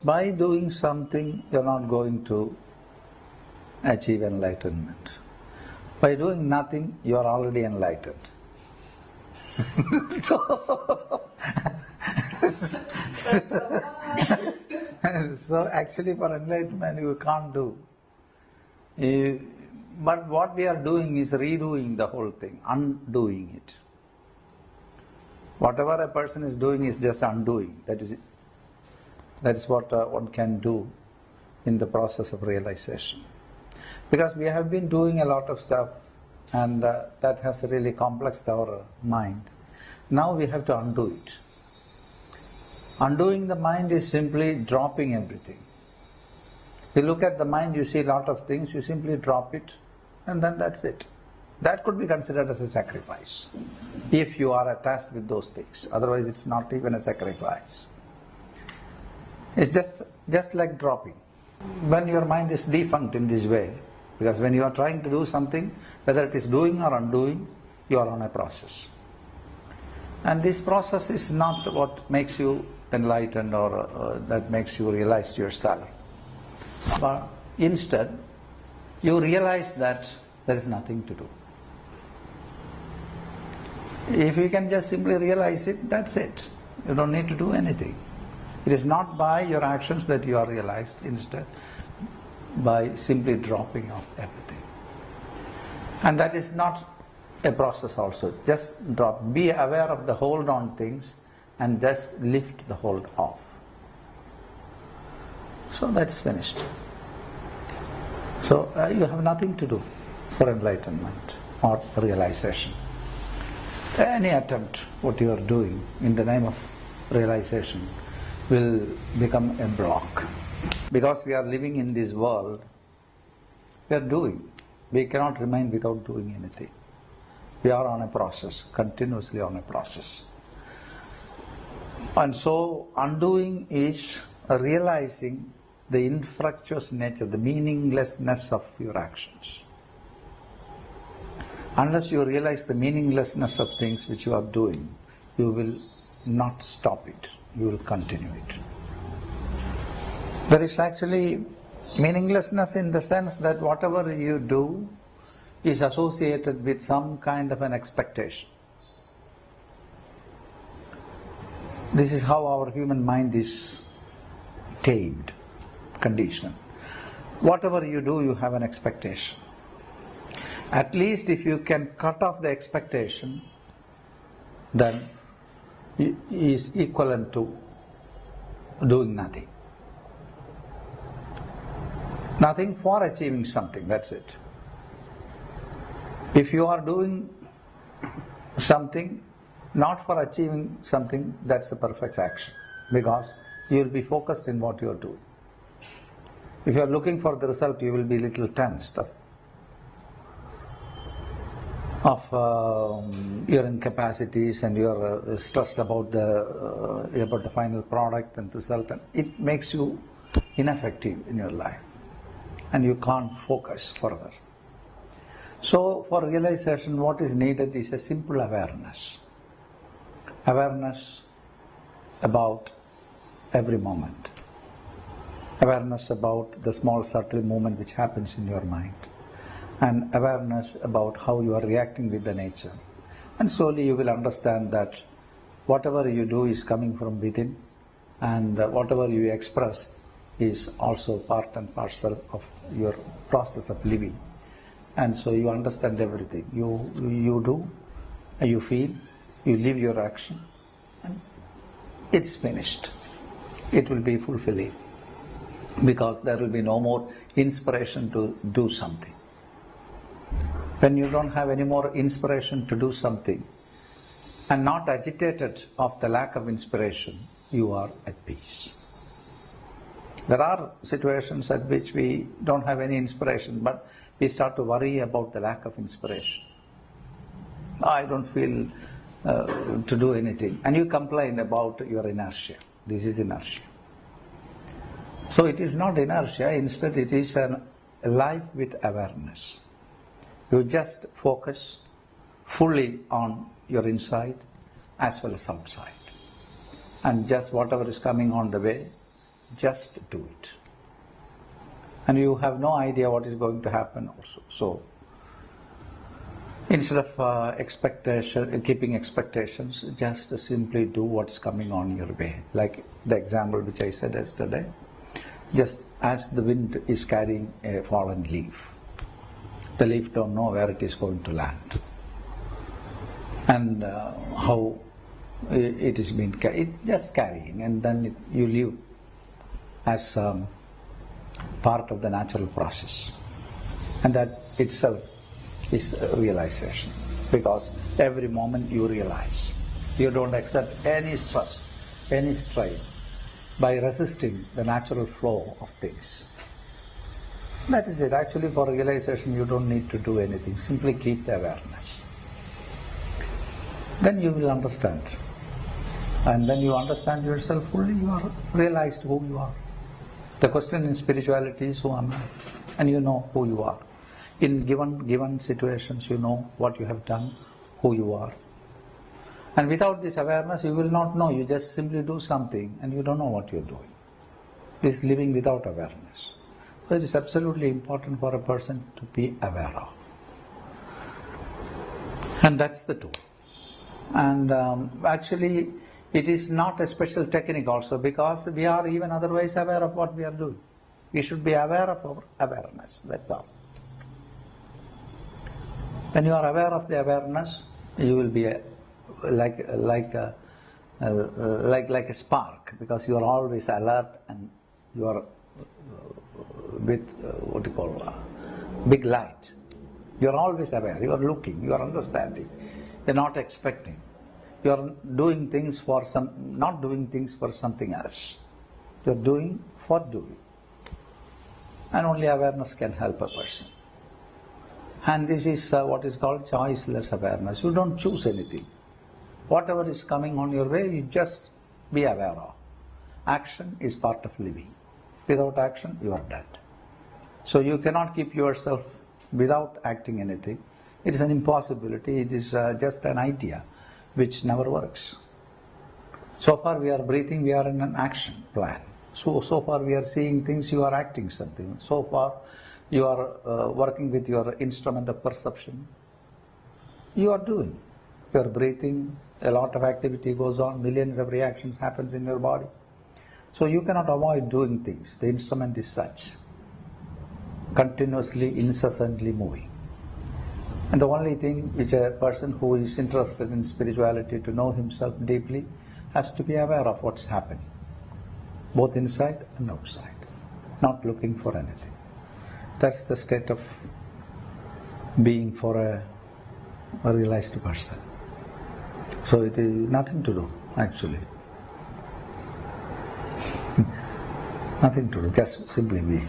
By doing something, you're not going to achieve enlightenment. By doing nothing, you are already enlightened. So actually for enlightenment you can't do. But what we are doing is redoing the whole thing, undoing it. Whatever a person is doing is just undoing. That is what one can do in the process of realization. Because we have been doing a lot of stuff and that has really complexed our mind. Now we have to undo it. Undoing the mind is simply dropping everything. You look at the mind, you see a lot of things, you simply drop it and then that's it. That could be considered as a sacrifice if you are attached with those things. Otherwise it's not even a sacrifice. It's just like dropping. When your mind is defunct in this way, because when you are trying to do something, whether it is doing or undoing, you are on a process. And this process is not what makes you enlightened or that makes you realize yourself. But instead, you realize that there is nothing to do. If you can just simply realize it, that's it. You don't need to do anything. It is not by your actions that you are realized, instead by simply dropping off everything. And that is not a process also. Just drop. Be aware of the hold on things and just lift the hold off. So that's finished. So you have nothing to do for enlightenment or realization. Any attempt, what you are doing in the name of realization, will become a block. Because we are living in this world, we are doing. We cannot remain without doing anything. We are on a process, continuously on a process. And so undoing is realizing the infructuous nature, the meaninglessness of your actions. Unless you realize the meaninglessness of things which you are doing, you will not stop it, you will continue it. There is actually meaninglessness in the sense that whatever you do is associated with some kind of an expectation. This is how our human mind is tamed, conditioned. Whatever you do, you have an expectation. At least if you can cut off the expectation, then it is equivalent to doing nothing. Nothing for achieving something, that's it. If you are doing something not for achieving something, that's the perfect action, because you will be focused in what you are doing. If you are looking for the result, you will be a little tensed of your incapacities, and you are stressed about the final product and result, and it makes you ineffective in your life and you can't focus further. So for realization, what is needed is a simple awareness. Awareness about every moment. Awareness about the small subtle movement which happens in your mind. And awareness about how you are reacting with the nature. And slowly you will understand that whatever you do is coming from within, and whatever you express is also part and parcel of your process of living. And so you understand everything. You do, you feel, you live your action, and it's finished. It will be fulfilling, because there will be no more inspiration to do something. When you don't have any more inspiration to do something, and not agitated of the lack of inspiration, you are at peace. There are situations at which we don't have any inspiration, but we start to worry about the lack of inspiration. I don't feel to do anything. And you complain about your inertia. This is inertia. So it is not inertia, instead it is a life with awareness. You just focus fully on your inside as well as outside. And just whatever is coming on the way, just do it. And you have no idea what is going to happen also. So, instead of keeping expectations, just simply do what's coming on your way. Like the example which I said yesterday, just as the wind is carrying a fallen leaf, the leaf don't know where it is going to land and how it is being carried. It's just carrying, and then you live as part of the natural process, and that itself is a realization, because every moment you realize you don't accept any stress, any strain by resisting the natural flow of things. That is it. Actually, for realization you don't need to do anything, simply keep the awareness. Then you will understand, and when you understand yourself fully, you are realized who you are. The question in spirituality is, who am I? And you know who you are. In given situations, you know what you have done, who you are. And without this awareness, you will not know. You just simply do something and you don't know what you're doing. This is living without awareness. So it is absolutely important for a person to be aware of. And that's the tool. And actually, it is not a special technique also, because we are even otherwise aware of what we are doing. We should be aware of our awareness, that's all. When you are aware of the awareness, you will be like a spark, because you are always alert and you are with big light. You are always aware, you are looking, you are understanding, you are not expecting. You are doing things for not doing things for something else. You are doing for doing. And only awareness can help a person. And this is what is called choiceless awareness. You don't choose anything. Whatever is coming on your way, you just be aware of. Action is part of living. Without action, you are dead. So you cannot keep yourself without acting anything. It is an impossibility. It is just an idea which never works. So far we are breathing, we are in an action plan. So far we are seeing things, you are acting something. So far you are working with your instrument of perception. You are doing. You are breathing, a lot of activity goes on, millions of reactions happens in your body. So you cannot avoid doing things. The instrument is such, continuously, incessantly moving. And the only thing which a person who is interested in spirituality, to know himself deeply, has to be aware of what's happening, both inside and outside, not looking for anything. That's the state of being for a realized person. So it is nothing to do, actually. Nothing to do, just simply be.